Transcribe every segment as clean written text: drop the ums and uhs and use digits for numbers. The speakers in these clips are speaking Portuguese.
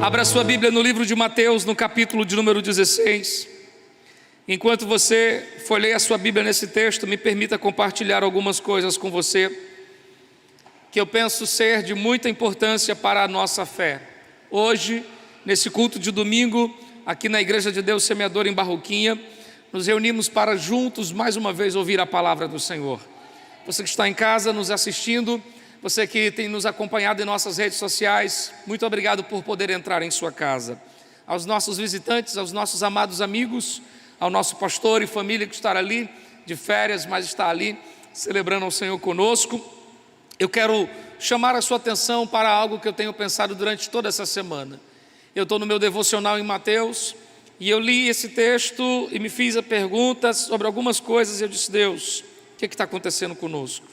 Abra sua Bíblia no livro de Mateus, no capítulo de número 16. Enquanto você for ler a sua Bíblia nesse texto, me permita compartilhar algumas coisas com você que eu penso ser de muita importância para a nossa fé. Hoje, nesse culto de domingo, aqui na Igreja de Deus Semeador em Barroquinha, nos reunimos para juntos mais uma vez ouvir a palavra do Senhor. Você que está em casa nos assistindo, você que tem nos acompanhado em nossas redes sociais, muito obrigado por poder entrar em sua casa. Aos nossos visitantes, aos nossos amados amigos, ao nosso pastor e família que está ali de férias, mas está ali celebrando ao Senhor conosco, eu quero chamar a sua atenção para algo que eu tenho pensado durante toda essa semana. Eu estou no meu devocional em Mateus e eu li esse texto e me fiz a pergunta sobre algumas coisas e eu disse: Deus, o que está acontecendo conosco?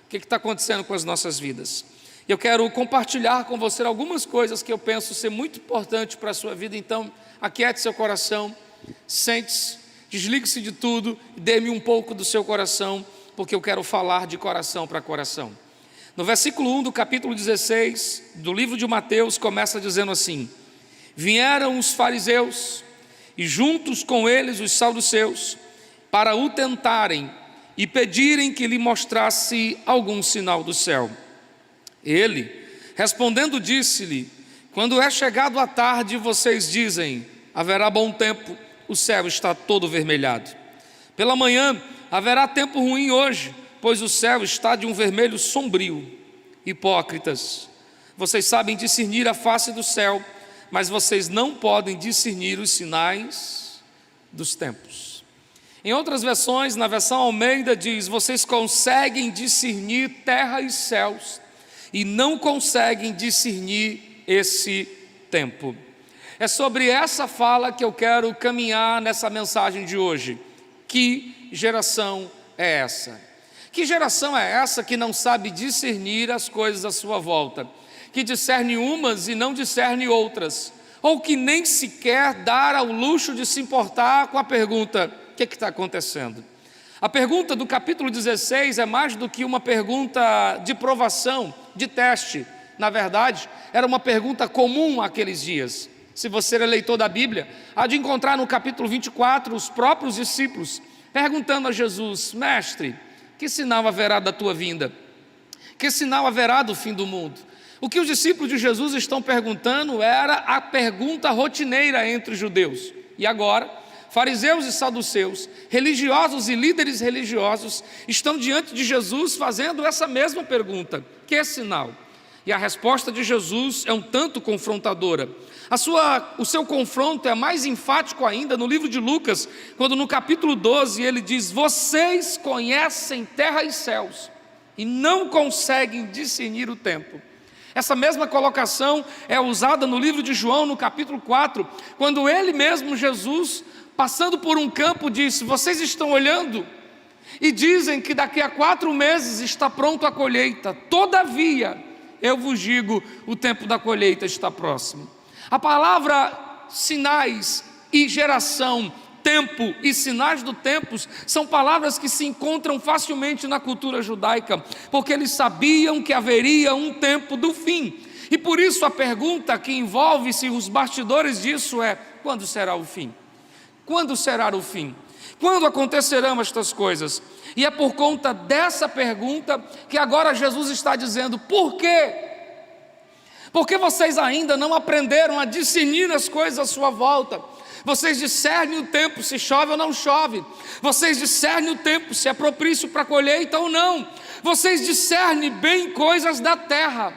O que está acontecendo com as nossas vidas? Eu quero compartilhar com você algumas coisas que eu penso ser muito importante para a sua vida. Então, aquiete seu coração, sente-se, desligue-se de tudo e dê-me um pouco do seu coração, porque eu quero falar de coração para coração. No versículo 1 do capítulo 16 do livro de Mateus, começa dizendo assim: vieram os fariseus e juntos com eles os saduceus para o tentarem e pedirem que lhe mostrasse algum sinal do céu. Ele, respondendo, disse-lhe: quando é chegado a tarde, vocês dizem, haverá bom tempo, o céu está todo vermelhado. Pela manhã, haverá tempo ruim hoje, pois o céu está de um vermelho sombrio. Hipócritas, vocês sabem discernir a face do céu, mas vocês não podem discernir os sinais dos tempos. Em outras versões, na versão Almeida diz: vocês conseguem discernir terra e céus e não conseguem discernir esse tempo. É sobre essa fala que eu quero caminhar nessa mensagem de hoje. Que geração é essa? Que geração é essa que não sabe discernir as coisas à sua volta? Que discerne umas e não discerne outras? Ou que nem sequer dá ao luxo de se importar com a pergunta: o que está acontecendo? A pergunta do capítulo 16 é mais do que uma pergunta de provação, de teste. Na verdade, era uma pergunta comum àqueles dias. Se você é leitor da Bíblia, há de encontrar no capítulo 24 os próprios discípulos perguntando a Jesus: mestre, que sinal haverá da tua vinda? Que sinal haverá do fim do mundo? O que os discípulos de Jesus estão perguntando era a pergunta rotineira entre os judeus. E agora, fariseus e saduceus, religiosos e líderes religiosos, estão diante de Jesus fazendo essa mesma pergunta: que sinal? E a resposta de Jesus é um tanto confrontadora. O seu confronto é mais enfático ainda no livro de Lucas, quando no capítulo 12 ele diz: vocês conhecem terra e céus e não conseguem discernir o tempo. Essa mesma colocação é usada no livro de João, no capítulo 4, quando ele mesmo, Jesus, passando por um campo, disse: vocês estão olhando e dizem que daqui a 4 meses está pronto a colheita, todavia eu vos digo, o tempo da colheita está próximo. A palavra sinais e geração, tempo e sinais do tempo são palavras que se encontram facilmente na cultura judaica, porque eles sabiam que haveria um tempo do fim. E por isso a pergunta que envolve-se os bastidores disso é: quando será o fim? Quando será o fim? Quando acontecerão estas coisas? E é por conta dessa pergunta que agora Jesus está dizendo: por quê? Porque vocês ainda não aprenderam a discernir as coisas à sua volta. Vocês discernem o tempo, se chove ou não chove. Vocês discernem o tempo, se é propício para a colheita ou não. Vocês discernem bem coisas da terra,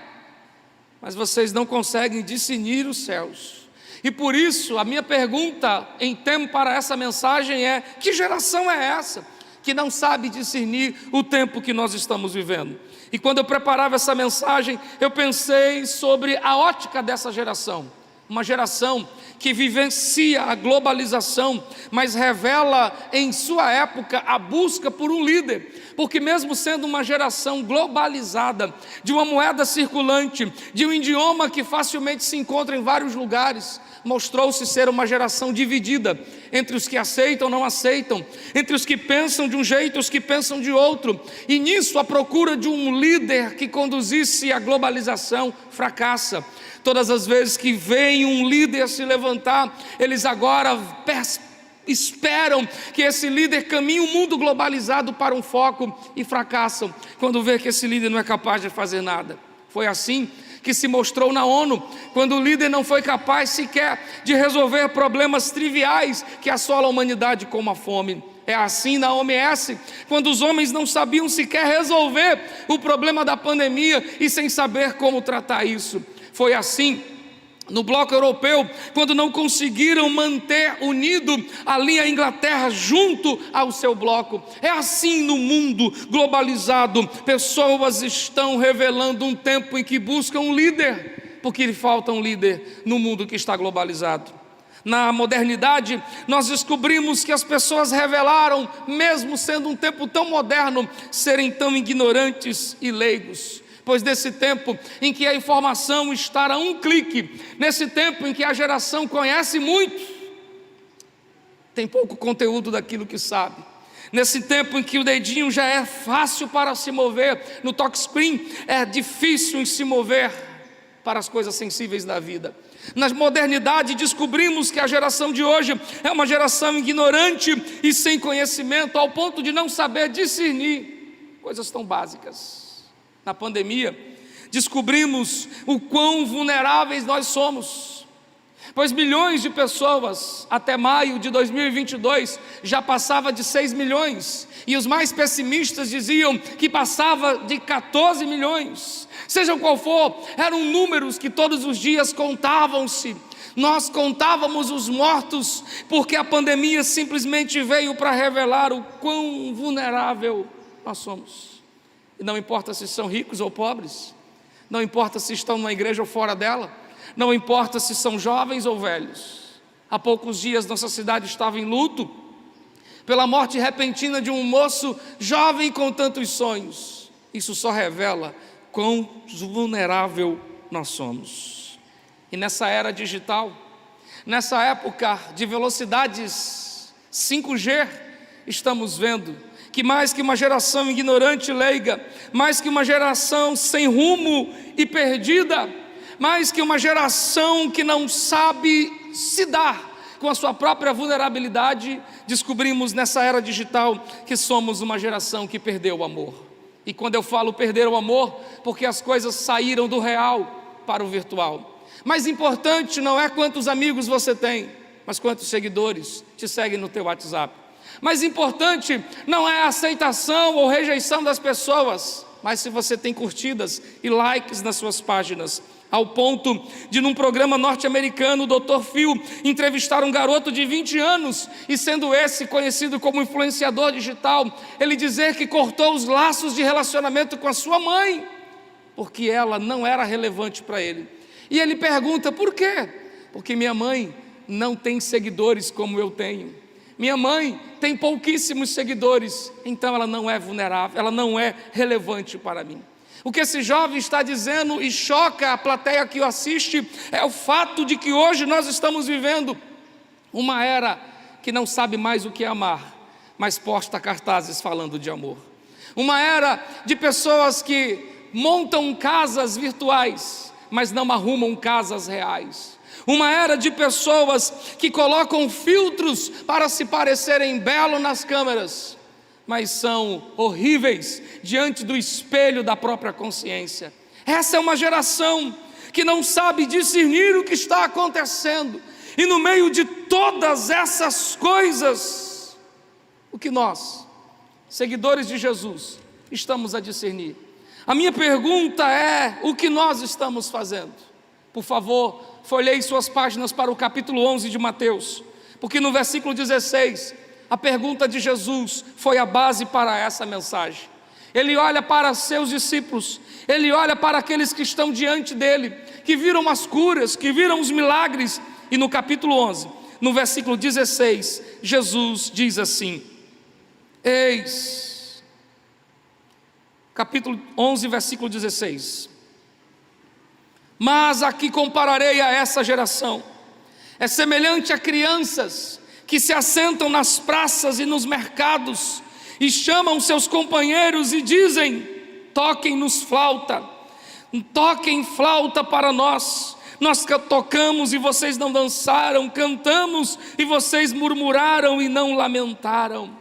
mas vocês não conseguem discernir os céus. E por isso a minha pergunta em tempo para essa mensagem é: que geração é essa que não sabe discernir o tempo que nós estamos vivendo? E quando eu preparava essa mensagem, eu pensei sobre a ótica dessa geração. uma geração que vivencia a globalização, mas revela em sua época a busca por um líder, porque mesmo sendo uma geração globalizada, de uma moeda circulante, de um idioma que facilmente se encontra em vários lugares, mostrou-se ser uma geração dividida entre os que aceitam ou não aceitam, entre os que pensam de um jeito e os que pensam de outro, e nisso a procura de um líder que conduzisse a globalização fracassa. Todas as vezes que vem um líder se levantar, eles agora esperam que esse líder caminhe o mundo globalizado para um foco e fracassam quando vê que esse líder não é capaz de fazer nada. Foi assim que se mostrou na ONU, quando o líder não foi capaz sequer de resolver problemas triviais que assolam a humanidade, como a fome. É assim na OMS, quando os homens não sabiam sequer resolver o problema da pandemia e sem saber como tratar isso. Foi assim no bloco europeu, quando não conseguiram manter unido ali a Inglaterra junto ao seu bloco. É assim no mundo globalizado, pessoas estão revelando um tempo em que buscam um líder, porque lhe falta um líder no mundo que está globalizado. Na modernidade, nós descobrimos que as pessoas revelaram, mesmo sendo um tempo tão moderno, serem tão ignorantes e leigos. Pois nesse tempo em que a informação está a um clique, nesse tempo em que a geração conhece muito, tem pouco conteúdo daquilo que sabe. Nesse tempo em que o dedinho já é fácil para se mover, no touchscreen é difícil em se mover para as coisas sensíveis da vida. Na modernidade descobrimos que a geração de hoje é uma geração ignorante e sem conhecimento, ao ponto de não saber discernir coisas tão básicas. Na pandemia, descobrimos o quão vulneráveis nós somos, pois milhões de pessoas, até maio de 2022, já passava de 6 milhões, e os mais pessimistas diziam que passava de 14 milhões. Seja qual for, eram números que todos os dias contavam-se. Nós contávamos os mortos, porque a pandemia simplesmente veio para revelar o quão vulnerável nós somos. E não importa se são ricos ou pobres, não importa se estão numa igreja ou fora dela, não importa se são jovens ou velhos. Há poucos dias nossa cidade estava em luto pela morte repentina de um moço jovem com tantos sonhos. Isso só revela quão vulnerável nós somos. E nessa era digital, nessa época de velocidades 5G, estamos vendo que mais que uma geração ignorante e leiga, mais que uma geração sem rumo e perdida, mais que uma geração que não sabe se dar com a sua própria vulnerabilidade, descobrimos nessa era digital que somos uma geração que perdeu o amor. E quando eu falo perder o amor, porque as coisas saíram do real para o virtual. Mais importante não é quantos amigos você tem, mas quantos seguidores te seguem no teu WhatsApp. Mais importante não é a aceitação ou rejeição das pessoas, mas se você tem curtidas e likes nas suas páginas. Ao ponto de, num programa norte-americano, o Dr. Phil entrevistar um garoto de 20 anos, e sendo esse conhecido como influenciador digital, ele dizer que cortou os laços de relacionamento com a sua mãe, porque ela não era relevante para ele. E ele pergunta, por quê? Porque minha mãe não tem seguidores como eu tenho. Minha mãe tem pouquíssimos seguidores, então ela não é vulnerável, ela não é relevante para mim. O que esse jovem está dizendo e choca a plateia que o assiste é o fato de que hoje nós estamos vivendo uma era que não sabe mais o que é amar, mas posta cartazes falando de amor. Uma era de pessoas que montam casas virtuais, mas não arrumam casas reais. Uma era de pessoas que colocam filtros para se parecerem belos nas câmeras, mas são horríveis diante do espelho da própria consciência. Essa é uma geração que não sabe discernir o que está acontecendo, e no meio de todas essas coisas, o que nós, seguidores de Jesus, estamos a discernir? A minha pergunta é, o que nós estamos fazendo? Por favor, folheie suas páginas para o capítulo 11 de Mateus, porque no versículo 16, a pergunta de Jesus foi a base para essa mensagem. Ele olha para seus discípulos, Ele olha para aqueles que estão diante dEle, que viram as curas, que viram os milagres. E no capítulo 11, no versículo 16, Jesus diz assim: eis, capítulo 11, versículo 16: mas aqui compararei a essa geração, é semelhante a crianças que se assentam nas praças e nos mercados, e chamam seus companheiros e dizem: toquem-nos flauta, toquem flauta para nós. Nós tocamos e vocês não dançaram, cantamos e vocês murmuraram e não lamentaram.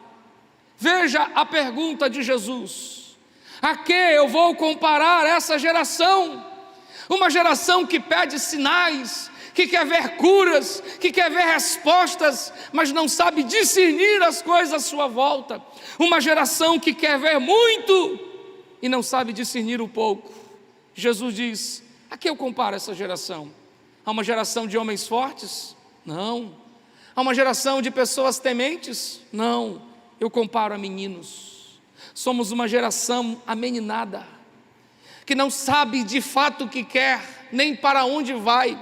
Veja a pergunta de Jesus: a que eu vou comparar essa geração? Uma geração que pede sinais, que quer ver curas, que quer ver respostas, mas não sabe discernir as coisas à sua volta. Uma geração que quer ver muito e não sabe discernir o pouco. Jesus diz: a que eu comparo essa geração? A uma geração de homens fortes? Não. A uma geração de pessoas tementes? Não. Eu comparo a meninos. Somos uma geração ameninada, que não sabe de fato o que quer, nem para onde vai.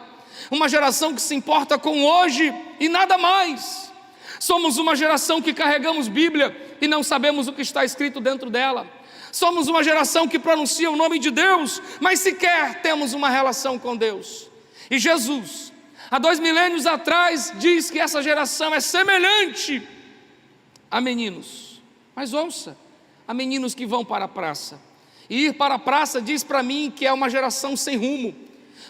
Uma geração que se importa com hoje e nada mais. Somos uma geração que carregamos Bíblia e não sabemos o que está escrito dentro dela. Somos uma geração que pronuncia o nome de Deus, mas sequer temos uma relação com Deus. E Jesus, há 2 milênios atrás, diz que essa geração é semelhante a meninos. Mas ouça, a meninos que vão para a praça. E ir para a praça diz para mim que é uma geração sem rumo,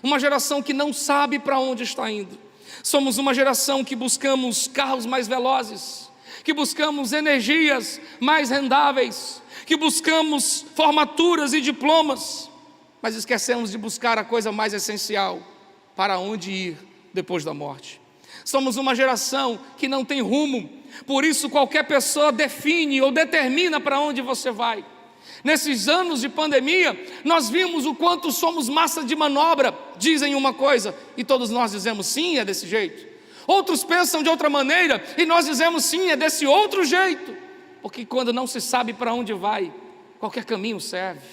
uma geração que não sabe para onde está indo. Somos uma geração que buscamos carros mais velozes, que buscamos energias mais rendáveis, que buscamos formaturas e diplomas, mas esquecemos de buscar a coisa mais essencial: para onde ir depois da morte. Somos uma geração que não tem rumo, por isso qualquer pessoa define ou determina para onde você vai. Nesses anos de pandemia, nós vimos o quanto somos massa de manobra. Dizem uma coisa e todos nós dizemos: sim, é desse jeito. Outros pensam de outra maneira e nós dizemos: sim, é desse outro jeito. Porque quando não se sabe para onde vai, qualquer caminho serve.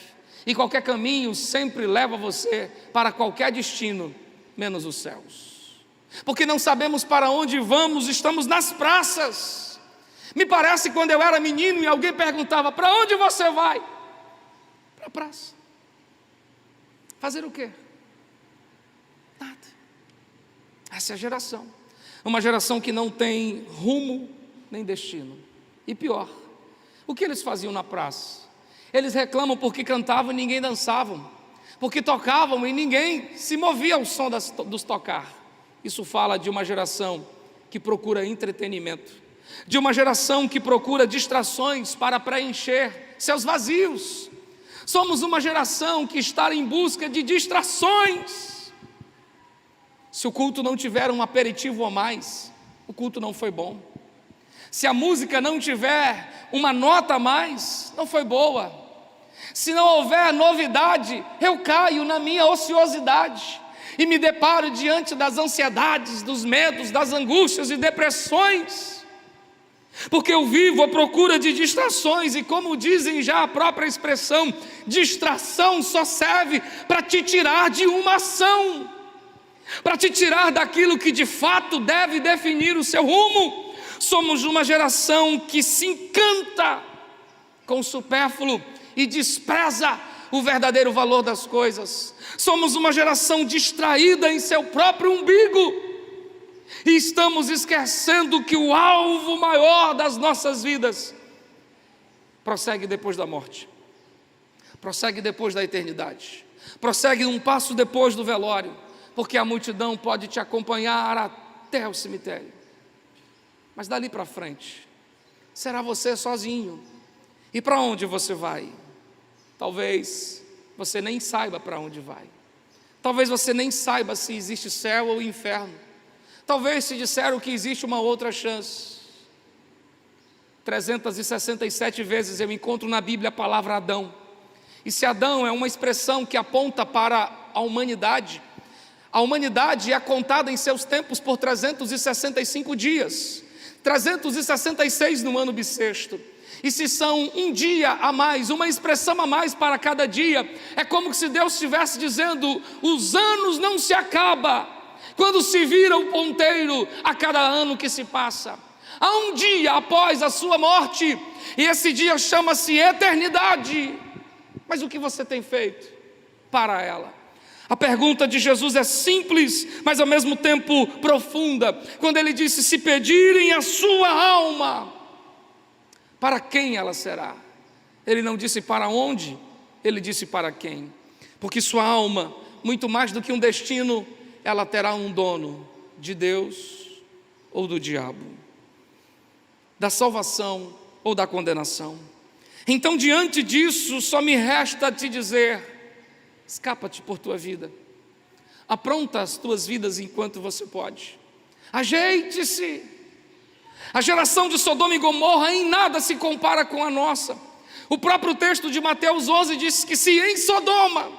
E qualquer caminho sempre leva você para qualquer destino, menos os céus. Porque não sabemos para onde vamos, estamos nas praças. Me parece quando eu era menino e alguém perguntava: para onde você vai? Para a praça. Fazer o quê? Nada. Essa é a geração. Uma geração que não tem rumo nem destino. E pior, o que eles faziam na praça? Eles reclamam porque cantavam e ninguém dançava, porque tocavam e ninguém se movia ao som dos tocar. Isso fala de uma geração que procura entretenimento, de uma geração que procura distrações para preencher seus vazios. Somos uma geração que está em busca de distrações. Se o culto não tiver um aperitivo a mais, o culto não foi bom. Se a música não tiver uma nota a mais, não foi boa. Se não houver novidade, eu caio na minha ociosidade e me deparo diante das ansiedades, dos medos, das angústias e depressões. Porque eu vivo à procura de distrações, e como dizem já a própria expressão, distração só serve para te tirar de uma ação, para te tirar daquilo que de fato deve definir o seu rumo. Somos uma geração que se encanta com o supérfluo e despreza o verdadeiro valor das coisas. Somos uma geração distraída em seu próprio umbigo. E estamos esquecendo que o alvo maior das nossas vidas prossegue depois da morte, prossegue depois da eternidade, prossegue um passo depois do velório, porque a multidão pode te acompanhar até o cemitério, mas dali para frente será você sozinho. E para onde você vai? Talvez você nem saiba para onde vai, talvez você nem saiba se existe céu ou inferno. Talvez se disseram que existe uma outra chance. 367 vezes eu encontro na Bíblia a palavra Adão. E se Adão é uma expressão que aponta para a humanidade é contada em seus tempos por 365 dias, 366 no ano bissexto. E se são um dia a mais, uma expressão a mais para cada dia, é como se Deus estivesse dizendo: os anos não se acabam quando se vira o ponteiro a cada ano que se passa. Há um dia após a sua morte, e esse dia chama-se eternidade. Mas o que você tem feito para ela? A pergunta de Jesus é simples, mas ao mesmo tempo profunda, quando ele disse: se pedirem a sua alma, para quem ela será? Ele não disse para onde, ele disse para quem. Porque sua alma, muito mais do que um destino, ela terá um dono: de Deus ou do diabo, da salvação ou da condenação. Então, diante disso, só me resta te dizer: escapa-te por tua vida, apronta as tuas vidas enquanto você pode, ajeite-se. A geração de Sodoma e Gomorra em nada se compara com a nossa. O próprio texto de Mateus 11 diz que se em Sodoma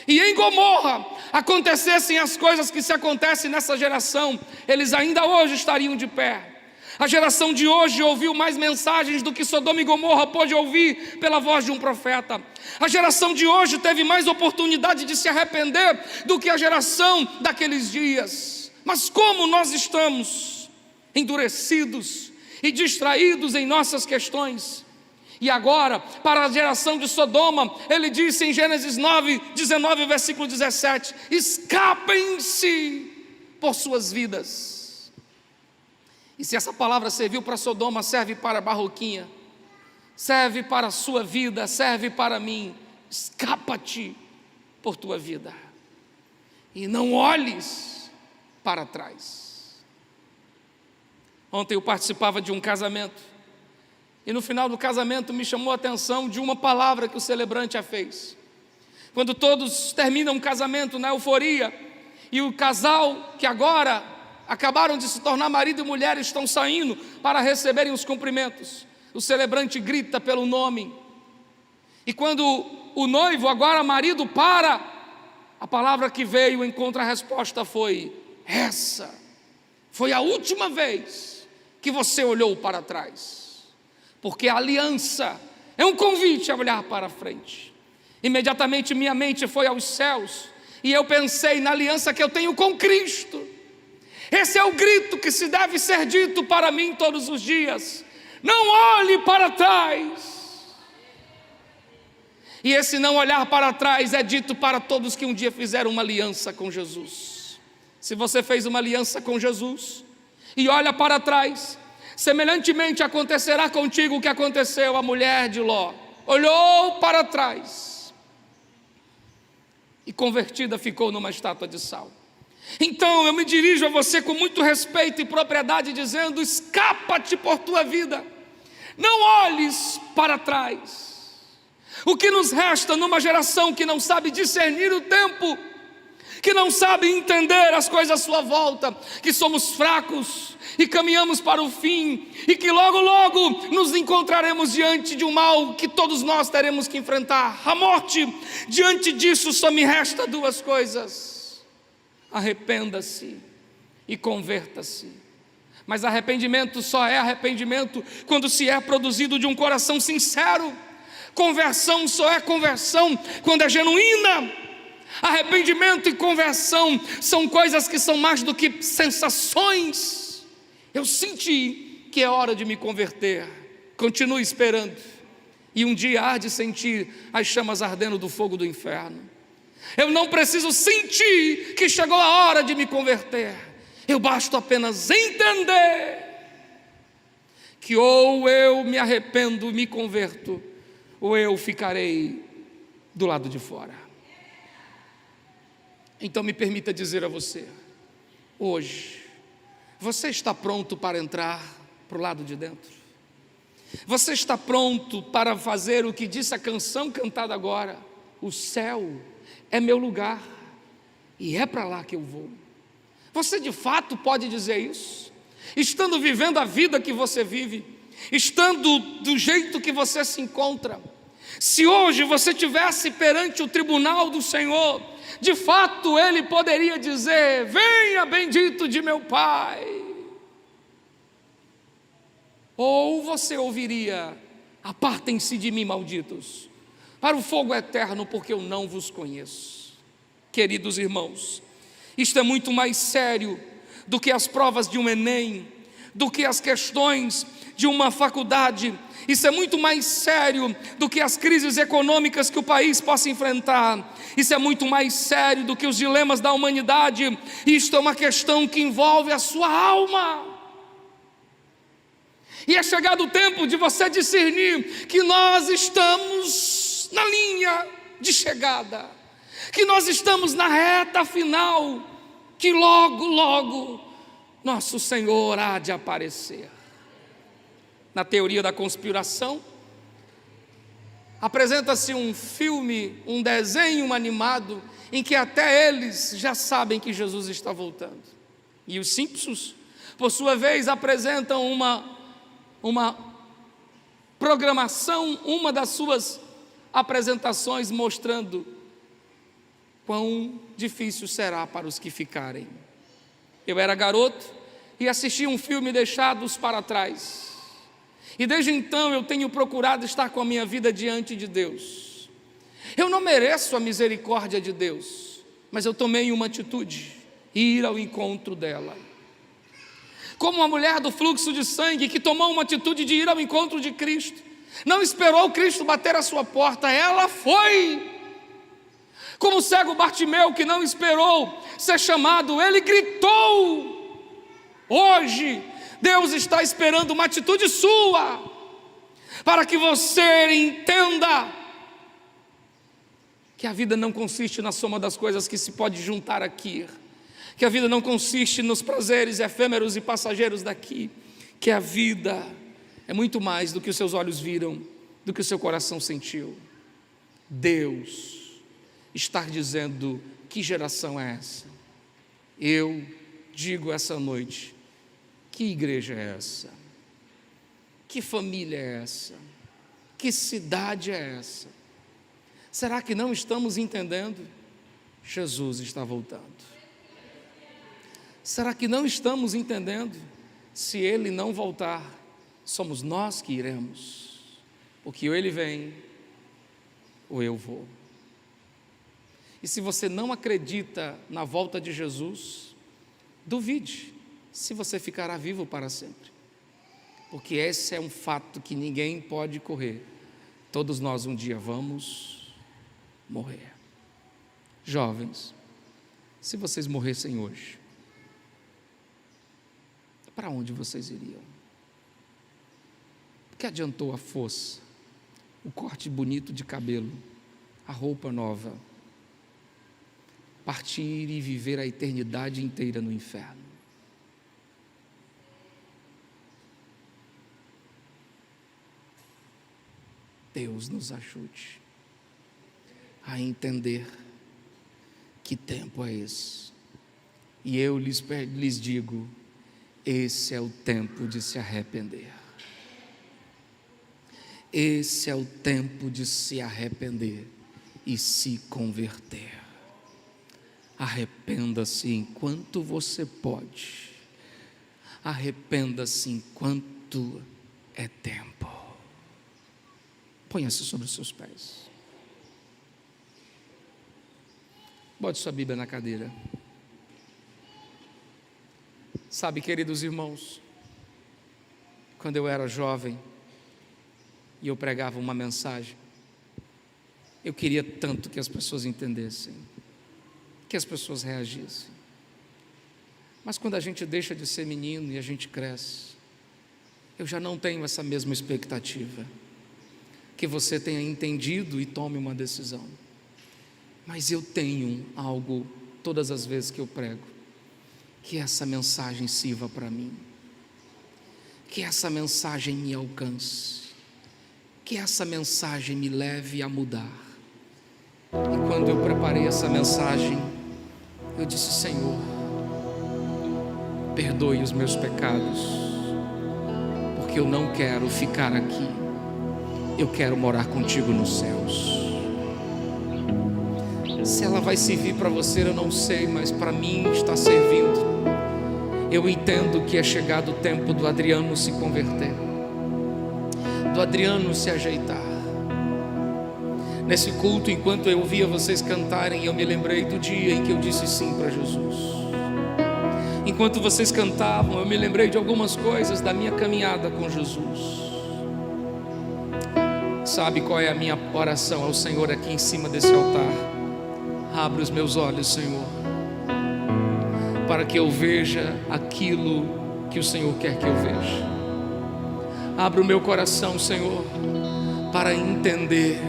e em Gomorra acontecessem as coisas que se acontecem nessa geração, eles ainda hoje estariam de pé. A geração de hoje ouviu mais mensagens do que Sodoma e Gomorra pôde ouvir pela voz de um profeta. A geração de hoje teve mais oportunidade de se arrepender do que a geração daqueles dias. Mas como nós estamos endurecidos e distraídos em nossas questões. E agora, para a geração de Sodoma, ele disse em Gênesis 9, 19, versículo 17: escapem-se por suas vidas. E se essa palavra serviu para Sodoma, serve para Barroquinha, serve para a sua vida, serve para mim. Escapa-te por tua vida e não olhes para trás. Ontem eu participava de um casamento, e no final do casamento me chamou a atenção de uma palavra que o celebrante a fez. Quando todos terminam o casamento na euforia, e o casal que agora acabaram de se tornar marido e mulher estão saindo para receberem os cumprimentos, o celebrante grita pelo nome, e quando o noivo, agora marido, para, a palavra que veio em contra-resposta foi: essa foi a última vez que você olhou para trás, porque a aliança é um convite a olhar para frente. Imediatamente minha mente foi aos céus, e eu pensei na aliança que eu tenho com Cristo. Esse é o grito que se deve ser dito para mim todos os dias: não olhe para trás. E esse não olhar para trás é dito para todos que um dia fizeram uma aliança com Jesus. Se você fez uma aliança com Jesus e olha para trás, semelhantemente acontecerá contigo o que aconteceu à mulher de Ló. Olhou para trás e convertida ficou numa estátua de sal. Então eu me dirijo a você com muito respeito e propriedade, dizendo: escapa-te por tua vida, não olhes para trás. O que nos resta numa geração que não sabe discernir o tempo, que não sabe entender as coisas à sua volta, que somos fracos e caminhamos para o fim, e que logo logo nos encontraremos diante de um mal que todos nós teremos que enfrentar, a morte. Diante disso só me resta duas coisas: arrependa-se e converta-se. Mas arrependimento só é arrependimento quando se é produzido de um coração sincero. Conversão só é conversão quando é genuína. Arrependimento e conversão são coisas que são mais do que sensações. Eu senti que é hora de me converter, continue esperando, e um dia há de sentir as chamas ardendo do fogo do inferno. Eu não preciso sentir que chegou a hora de me converter, eu basto apenas entender que ou eu me arrependo e me converto, ou eu ficarei do lado de fora. Então me permita dizer a você, hoje, você está pronto para entrar para o lado de dentro? Você está pronto para fazer o que disse a canção cantada agora: o céu é meu lugar e é para lá que eu vou? Você de fato pode dizer isso? Estando vivendo a vida que você vive, estando do jeito que você se encontra, se hoje você estivesse perante o tribunal do Senhor, de fato Ele poderia dizer: venha bendito de meu Pai. Ou você ouviria: Apartem-se de mim, malditos, para o fogo eterno, porque eu não vos conheço. Queridos irmãos, isto é muito mais sério do que as provas de um Enem, do que as questões de uma faculdade. Isso é muito mais sério do que as crises econômicas que o país possa enfrentar. Isso é muito mais sério do que os dilemas da humanidade. Isto é uma questão que envolve a sua alma. E é chegado o tempo de você discernir que nós estamos na linha de chegada, que nós estamos na reta final, que logo, logo nosso Senhor há de aparecer. Na teoria da conspiração, apresenta-se um filme, um desenho animado, em que até eles já sabem que Jesus está voltando. E os Simpsons, por sua vez, apresentam uma programação, uma das suas apresentações, mostrando quão difícil será para os que ficarem. Eu era garoto e assisti um filme Deixados para Trás. E desde então eu tenho procurado estar com a minha vida diante de Deus. Eu não mereço a misericórdia de Deus, mas eu tomei uma atitude, ir ao encontro dela. Como uma mulher do fluxo de sangue que tomou uma atitude de ir ao encontro de Cristo, não esperou Cristo bater a sua porta, ela foi. Como o cego Bartimeu que não esperou ser chamado, ele gritou. Hoje Deus está esperando uma atitude sua, para que você entenda que a vida não consiste na soma das coisas que se pode juntar aqui, que a vida não consiste nos prazeres efêmeros e passageiros daqui, que a vida é muito mais do que os seus olhos viram, do que o seu coração sentiu. Deus está dizendo: que geração é essa? Eu digo essa noite: que igreja é essa? Que família é essa? Que cidade é essa? Será que não estamos entendendo? Jesus está voltando. Será que não estamos entendendo? Se Ele não voltar, somos nós que iremos, porque ou Ele vem, ou eu vou. E se você não acredita na volta de Jesus, duvide se você ficará vivo para sempre, porque esse é um fato que ninguém pode correr. Todos nós um dia vamos morrer. Jovens, se vocês morressem hoje, para onde vocês iriam? O que adiantou a força, o corte bonito de cabelo, a roupa nova, partir e viver a eternidade inteira no inferno? Deus nos ajude a entender que tempo é esse. E eu lhes digo: esse é o tempo de se arrepender. Esse é o tempo de se arrepender e se converter. Arrependa-se enquanto você pode. Arrependa-se enquanto é tempo. Ponha-se sobre os seus pés. Bote sua Bíblia na cadeira. Sabe, queridos irmãos, quando eu era jovem e eu pregava uma mensagem, eu queria tanto que as pessoas entendessem, que as pessoas reagissem. Mas quando a gente deixa de ser menino e a gente cresce, eu já não tenho essa mesma expectativa, que você tenha entendido e tome uma decisão. Mas eu tenho algo todas as vezes que eu prego, que essa mensagem sirva para mim, que essa mensagem me alcance, que essa mensagem me leve a mudar. E quando eu preparei essa mensagem, eu disse: Senhor, perdoe os meus pecados, porque eu não quero ficar aqui, eu quero morar contigo nos céus. Se ela vai servir para você, eu não sei, mas para mim está servindo. Eu entendo que é chegado o tempo do Adriano se converter. do Adriano se ajeitar. Nesse culto, enquanto eu ouvia vocês cantarem, eu me lembrei do dia em que eu disse sim para Jesus. Enquanto vocês cantavam, eu me lembrei de algumas coisas da minha caminhada com Jesus. Sabe qual é a minha oração ao Senhor aqui em cima desse altar? Abre os meus olhos, Senhor, para que eu veja aquilo que o Senhor quer que eu veja. Abra o meu coração, Senhor, para entender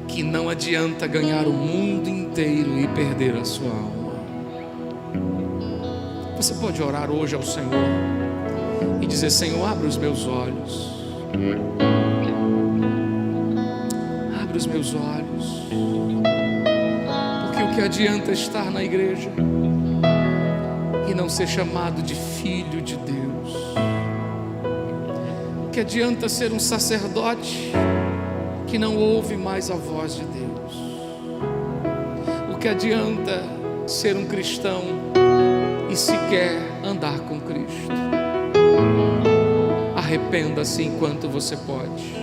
que não adianta ganhar o mundo inteiro e perder a sua alma. Você pode orar hoje ao Senhor e dizer: Senhor, abre os meus olhos. Abre os meus olhos. Porque o que adianta estar na igreja e não ser chamado de filho de Deus? O que adianta ser um sacerdote que não ouve mais a voz de Deus? O que adianta ser um cristão e sequer andar com Cristo? Arrependa-se enquanto você pode.